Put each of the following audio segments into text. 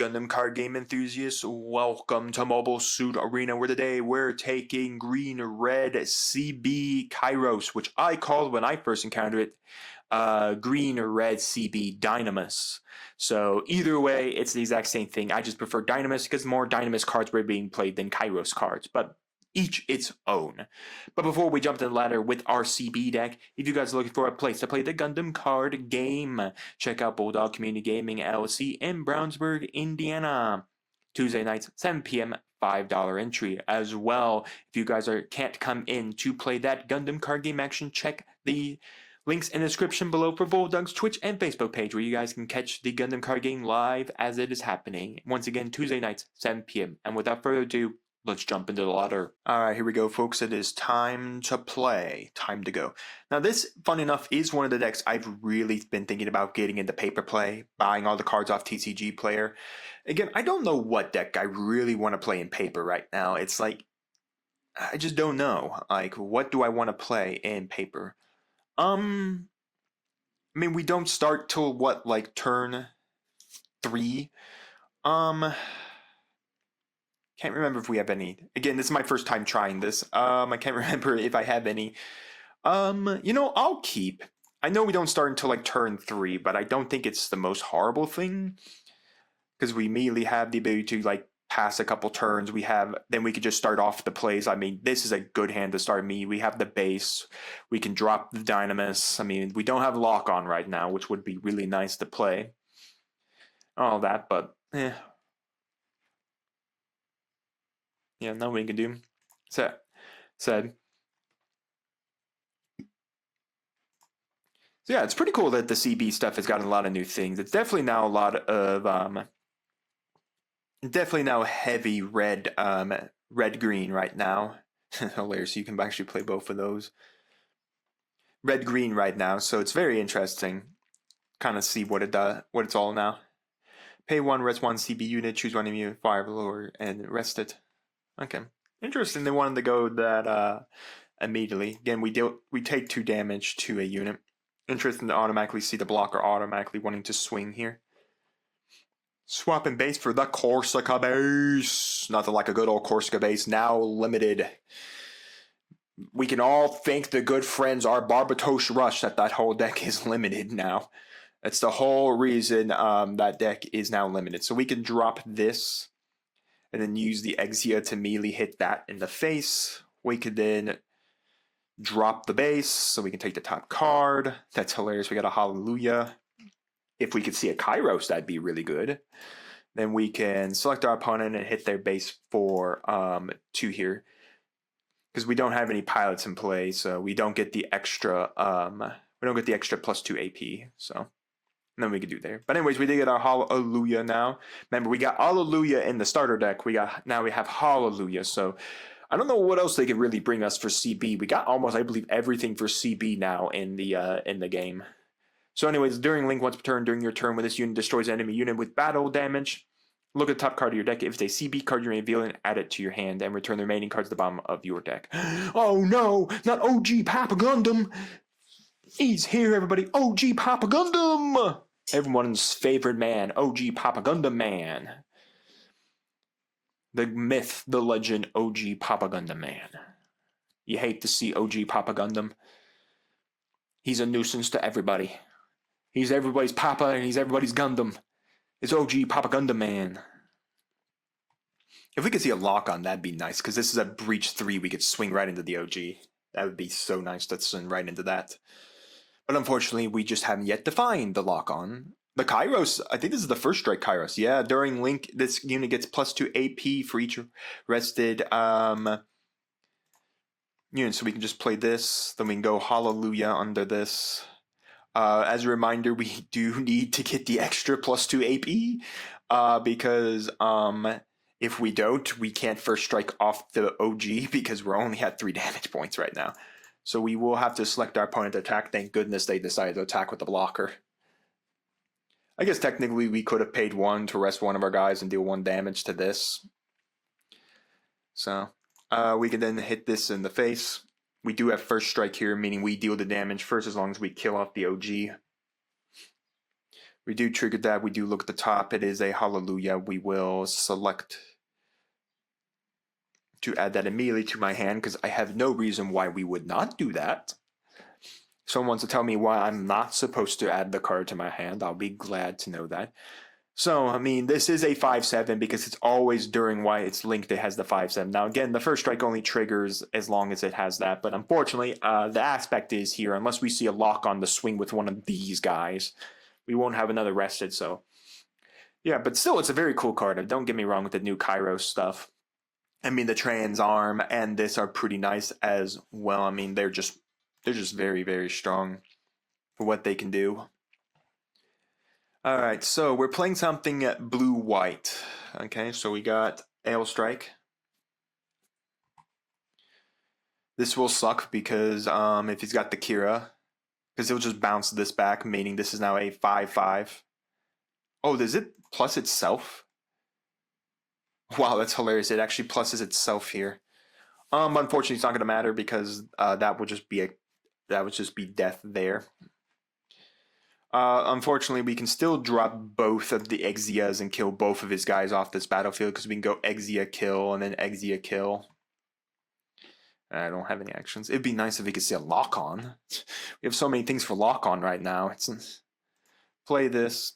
Gundam Card Game enthusiasts? Welcome to Mobile Suit Arena, where today we're taking green-red CB Kyrios, which I called when I first encountered it, green-red CB Dynamis. So either way, it's the exact same thing. I just prefer Dynamis because more Dynamis cards were being played than Kyrios cards, but each its own. But before we jump to the ladder with our CB deck, if you guys are looking for a place to play the Gundam Card Game, check out Bulldog Community Gaming LLC in Brownsburg, Indiana. Tuesday nights, 7 p.m., $5 entry. As well, if you guys can't come in to play that Gundam Card Game action, check the links in the description below for Bulldog's Twitch and Facebook page, where you guys can catch the Gundam Card Game live as it is happening. Once again, Tuesday nights, 7 p.m. And without further ado, let's jump into the ladder. Alright, here we go, folks. It is time to play. Time to go. Now this, fun enough, is one of the decks I've really been thinking about getting into paper play, buying all the cards off TCG Player. Again, I don't know what deck I really want to play in paper right now. It's like, I just don't know. Like, what do I want to play in paper? I mean, we don't start till what, like turn 3? Can't remember if we have any. Again, this is my first time trying this. I can't remember if I have any. You know, I'll keep. I know we don't start until like turn 3, but I don't think it's the most horrible thing, because we immediately have the ability to like pass a couple turns. Then we could just start off the plays. I mean, this is a good hand to start me. We have the base. We can drop the Dynamis. I mean, we don't have lock on right now, which would be really nice to play. All that, but yeah, nothing we can do. Said. So yeah, it's pretty cool that the CB stuff has gotten a lot of new things. It's definitely now a lot of definitely now heavy red red-green right now. Hilarious, you can actually play both of those. Red-green right now, so it's very interesting. Kind of see what it's all now. Pay 1, rest 1 CB unit, choose one immune, fire lower, and rest it. Okay, interesting. They wanted to go that immediately. Again, we take 2 damage to a unit. Interesting to automatically see the blocker automatically wanting to swing here. Swapping base for the Corsica base. Nothing like a good old Corsica base. Now limited. We can all thank the good friends, our Barbatos Rush, that whole deck is limited now. That's the whole reason that deck is now limited. So we can drop this and then use the 𝐒𝐓𝐾𝐄 to immediately hit that in the face. We could then drop the base, so we can take the top card. That's hilarious. We got a Hallelujah. If we could see a Kyrios, that'd be really good. Then we can select our opponent and hit their base for 2 here, because we don't have any pilots in play, so we don't get the extra +2 AP. So. And then we could do there. But anyways, we did get our Hallelujah now. Remember, we got Hallelujah in the starter deck. Now we have Hallelujah. So I don't know what else they could really bring us for CB. We got almost, I believe, everything for CB now in the game. So anyways, during link once per turn, during your turn, when this unit destroys enemy unit with battle damage, look at the top card of your deck. If it's a CB card, you may reveal it, add it to your hand, and return the remaining cards to the bottom of your deck. Oh no, not OG Papa Gundam. He's here, everybody. OG Papa Gundam. Everyone's favorite man, OG Papa Gundam man. The myth, the legend, OG Papa Gundam man. You hate to see OG Papa Gundam. He's a nuisance to everybody. He's everybody's Papa and he's everybody's Gundam. It's OG Papa Gundam man. If we could see a lock on, that'd be nice, because this is a Breach 3. We could swing right into the OG. That would be so nice to swing right into that. But unfortunately, we just haven't yet defined the lock-on. The Kyrios, I think this is the first strike Kyrios. Yeah, during link, this unit gets +2 AP for each rested unit. So we can just play this. Then we can go Hallelujah under this. As a reminder, we do need to get the extra +2 AP. Because if we don't, we can't first strike off the OG, because we're only at 3 damage points right now. So we will have to select our opponent to attack. Thank goodness they decided to attack with the blocker. I guess technically we could have paid 1 to rest one of our guys and deal 1 damage to this. So we can then hit this in the face. We do have first strike here, meaning we deal the damage first as long as we kill off the OG. We do trigger that. We do look at the top. It is a Hallelujah. We will select to add that immediately to my hand because I have no reason why we would not do that. Someone wants to tell me why I'm not supposed to add the card to my hand. I'll be glad to know that. So, I mean, this is a 5/7 because it's always during why it's linked. It has the 5/7. Now, again, the first strike only triggers as long as it has that. But unfortunately, the aspect is here, unless we see a lock on the swing with one of these guys, we won't have another rested. So, yeah, but still, it's a very cool card. Don't get me wrong with the new Kyrios stuff. I mean, the trans arm and this are pretty nice as well. I mean, they're just very, very strong for what they can do. All right, so we're playing something blue-white. Okay, so we got Ale Strike. This will suck because if he's got the Kira, because he'll just bounce this back, meaning this is now a 5/5. Oh, does it plus itself? Wow, that's hilarious. It actually pluses itself here. Unfortunately, it's not going to matter because that would just be death there. Unfortunately, we can still drop both of the 𝐒𝐍𝐻s and kill both of his guys off this battlefield because we can go 𝐒𝐍𝐻 and then 𝐒𝐍𝐻. I don't have any actions. It'd be nice if we could see a lock on. We have so many things for lock on right now. It's play this.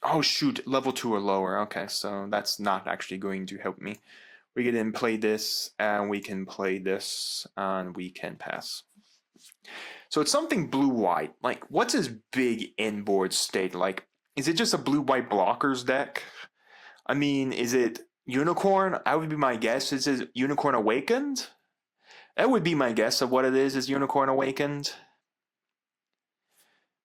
Oh shoot, level 2 or lower. Okay, so that's not actually going to help me. We can then play this, and we can play this, and we can pass. So it's something blue-white. Like, what's his big inboard state? Like, is it just a blue-white blockers deck? I mean, is it Unicorn? That would be my guess. Is it Unicorn Awakened? That would be my guess of what it is Unicorn Awakened.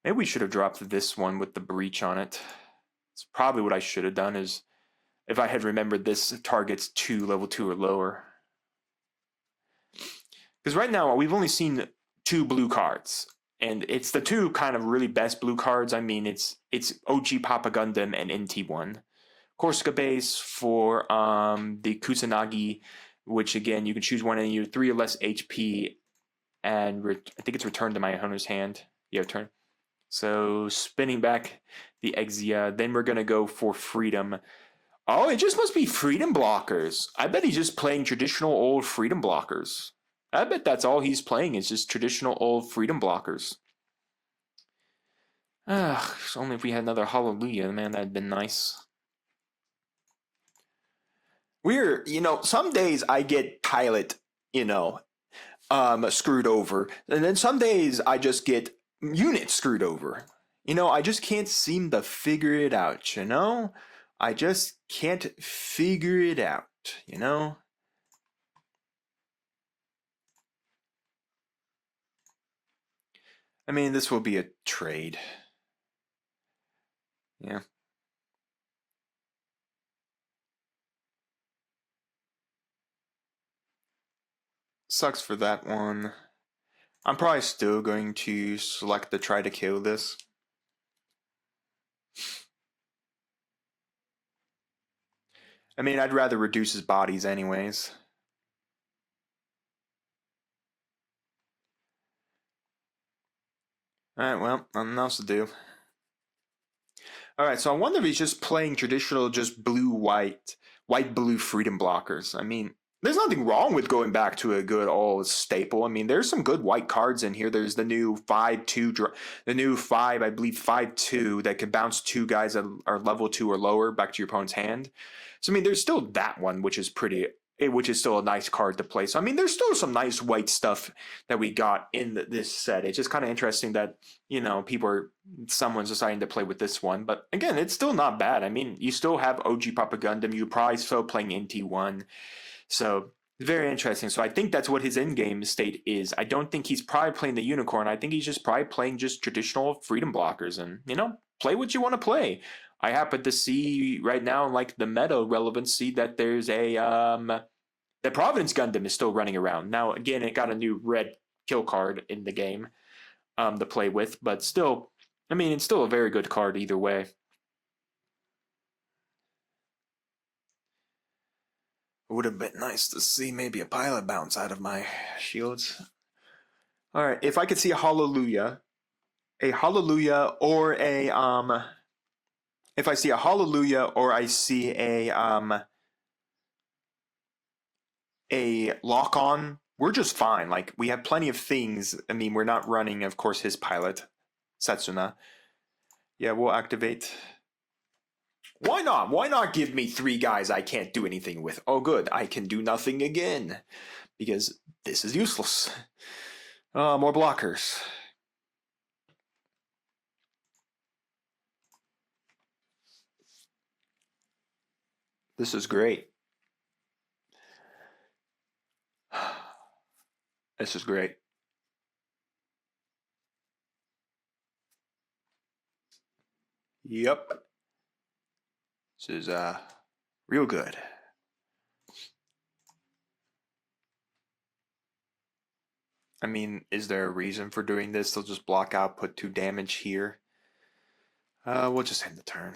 Maybe we should have dropped this one with the breach on it. It's probably what I should have done is if I had remembered this targets level 2 or lower. Because right now we've only seen 2 blue cards. And it's the 2 kind of really best blue cards. I mean, it's OG Papa Gundam and NT1. Korska base for the Kusanagi, which again, you can choose one and you 3 or less HP. And I think it's returned to my owner's hand. Yeah, return. So spinning back the 𝐒𝐍𝐻, then we're going to go for freedom. Oh, it just must be freedom blockers. I bet he's just playing traditional old freedom blockers. I bet that's all he's playing is just traditional old freedom blockers. Only if we had another Hallelujah, man, that'd been nice. Some days I get pilot, screwed over. And then some days I just get unit screwed over. I just can't seem to figure it out, I just can't figure it out, I mean, this will be a trade. Yeah. Sucks for that one. I'm probably still going to select the try to kill this. I mean, I'd rather reduce his bodies anyways. Alright, well, nothing else to do. Alright, so I wonder if he's just playing traditional, just blue-white, white-blue freedom blockers. I mean, there's nothing wrong with going back to a good old staple. I mean, there's some good white cards in here. There's the new 5/2, the new 5, I believe 5/2 that can bounce 2 guys that are level 2 or lower back to your opponent's hand. So I mean, there's still that one, which is still a nice card to play. So I mean, there's still some nice white stuff that we got in this set. It's just kind of interesting that someone's deciding to play with this one. But again, it's still not bad. I mean, you still have OG Papa Gundam. You're probably still playing NT1. So very interesting. So I think that's what his in-game state is. I don't think he's probably playing the Unicorn. I think he's just probably playing just traditional freedom blockers and, play what you want to play. I happen to see right now, like the meta relevancy, that there's the Providence Gundam is still running around. Now, again, it got a new red kill card in the game to play with, but still, I mean, it's still a very good card either way. It would have been nice to see maybe a pilot bounce out of my shields. All right, if I could see a hallelujah or a if I see a hallelujah or I see a lock on, we're just fine. Like, we have plenty of things. I mean, we're not running, of course, his pilot, Setsuna. Yeah, we'll activate. Why not? Why not give me 3 guys I can't do anything with? Oh, good. I can do nothing again. Because this is useless. More blockers. This is great. This is great. Yep. This is real good. I mean, is there a reason for doing this? They'll just block out, put 2 damage here. We'll just end the turn.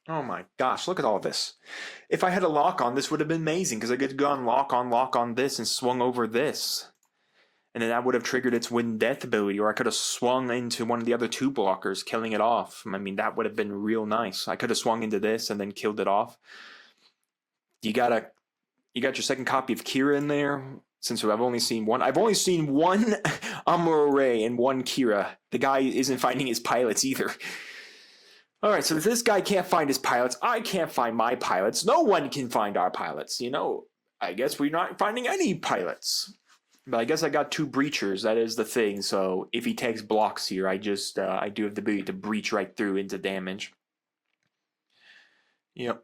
Oh my gosh, look at all this. If I had a lock on, this would have been amazing, because I could have gone lock on this and swung over this. And then that would have triggered its win death ability, or I could have swung into one of the other 2 blockers, killing it off. I mean, that would have been real nice. I could have swung into this and then killed it off. You got your second copy of Kira in there, since I've only seen one. I've only seen 1 Amuro and 1 Kira. The guy isn't finding his pilots either. Alright, so if this guy can't find his pilots, I can't find my pilots. No one can find our pilots. You know, I guess we're not finding any pilots. But I guess I got 2 breachers. That is the thing. So if he takes blocks here, I just I do have the ability to breach right through into damage. Yep.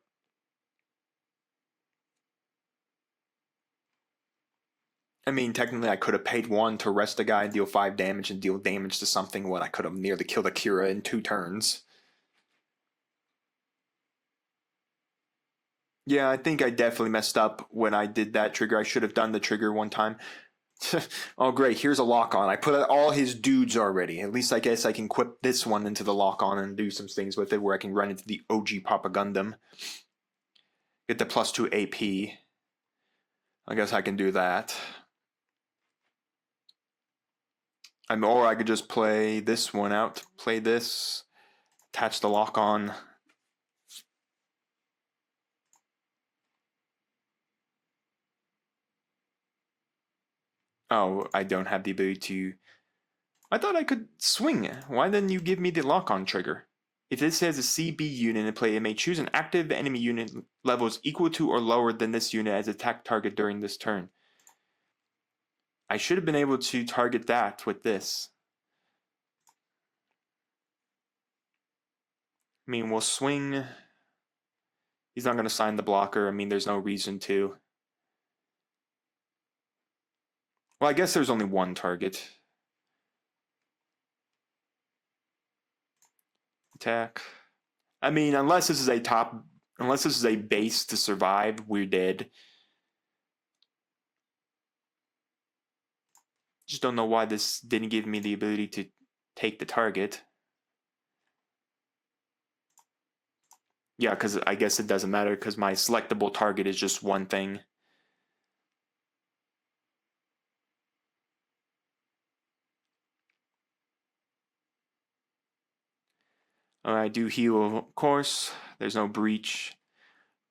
I mean, technically, I could have paid 1 to rest a guy, deal 5 damage, and deal damage to something when I could have nearly killed Akira in 2 turns. Yeah, I think I definitely messed up when I did that trigger. I should have done the trigger one time. Oh, great. Here's a lock-on. I put all his dudes already. At least I guess I can equip this one into the lock-on and do some things with it where I can run into the OG Papa Gundam. Get the +2 AP. I guess I can do that. Or I could just play this one out. Play this. Attach the lock-on. Oh, I don't have the ability to... I thought I could swing. Why didn't you give me the lock-on trigger? If this has a CB unit in play, it may choose an active enemy unit levels equal to or lower than this unit as attack target during this turn. I should have been able to target that with this. I mean, we'll swing. He's not going to sign the blocker. I mean, there's no reason to. Well, I guess there's only 1 target. Attack. I mean, unless this is a base to survive, we're dead. Just don't know why this didn't give me the ability to take the target. Yeah, because I guess it doesn't matter because my selectable target is just 1 thing. I do heal, of course. There's no breach.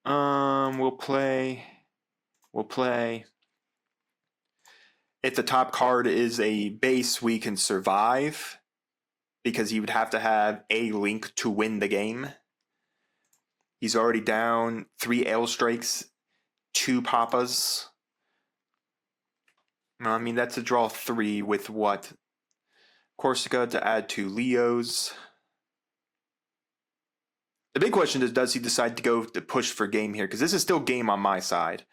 We'll play. If the top card is a base, we can survive. Because he would have to have a link to win the game. He's already down 3 L strikes, 2 Papas. I mean, that's a draw 3 with what? Corsica to add 2 Leos. The big question is, does he decide to go to push for game here? Because this is still game on my side.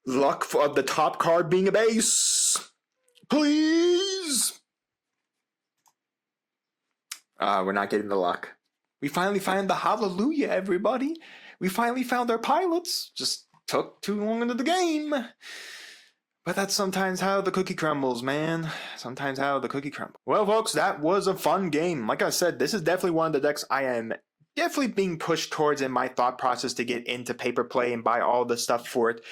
Luck of the top card being a base. Please. We're not getting the luck. We finally found the hallelujah, everybody. We finally found our pilots. Just took too long into the game. But that's sometimes how the cookie crumbles, man. Sometimes how the cookie crumbles. Well, folks, that was a fun game. Like I said, this is definitely one of the decks I am definitely being pushed towards in my thought process to get into paper play and buy all the stuff for it.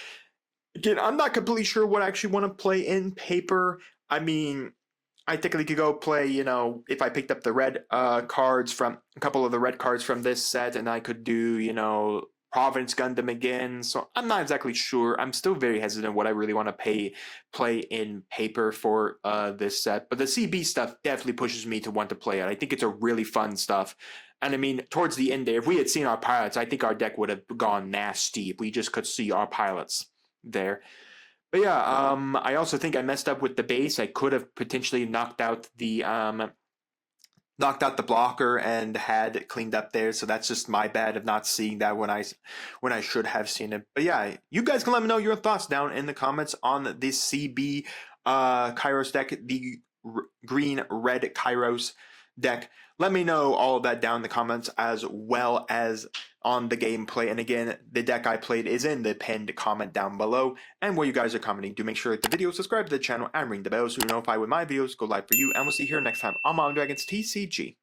Again, I'm not completely sure what I actually want to play in paper. I mean, I technically could go play, if I picked up the red cards from a couple of the red cards from this set, and I could do, Providence Gundam again. So I'm not exactly sure. I'm still very hesitant what I really want to play in paper for this set. But the CB stuff definitely pushes me to want to play it. I think it's a really fun stuff. And I mean, towards the end there, if we had seen our pilots, I think our deck would have gone nasty if we just could see our pilots there. But yeah, I also think I messed up with the base. I could have potentially knocked out the blocker and had it cleaned up there. So that's just my bad of not seeing that when I should have seen it. But yeah, you guys can let me know your thoughts down in the comments on this CB Kyrios deck, the green red Kyrios deck. Let me know all of that down in the comments, as well as on the gameplay. And again, the deck I played is in the pinned comment down below. And while you guys are commenting, do make sure to like the video, subscribe to the channel, and ring the bell so you're notified when my videos go live for you. And we'll see you here next time on Modern Dragons TCG.